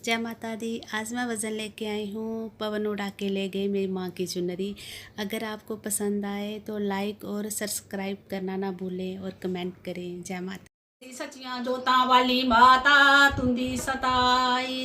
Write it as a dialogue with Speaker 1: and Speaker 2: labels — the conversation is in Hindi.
Speaker 1: जय माता दी। आज मैं वज़न लेके आई हूँ। पवन उड़ा के ले गई मेरी माँ की चुनरी। अगर आपको पसंद आए तो लाइक और सब्सक्राइब करना ना भूलें और कमेंट करें। जय माता।
Speaker 2: सचिया जोता वाली माता तुंदी सताई।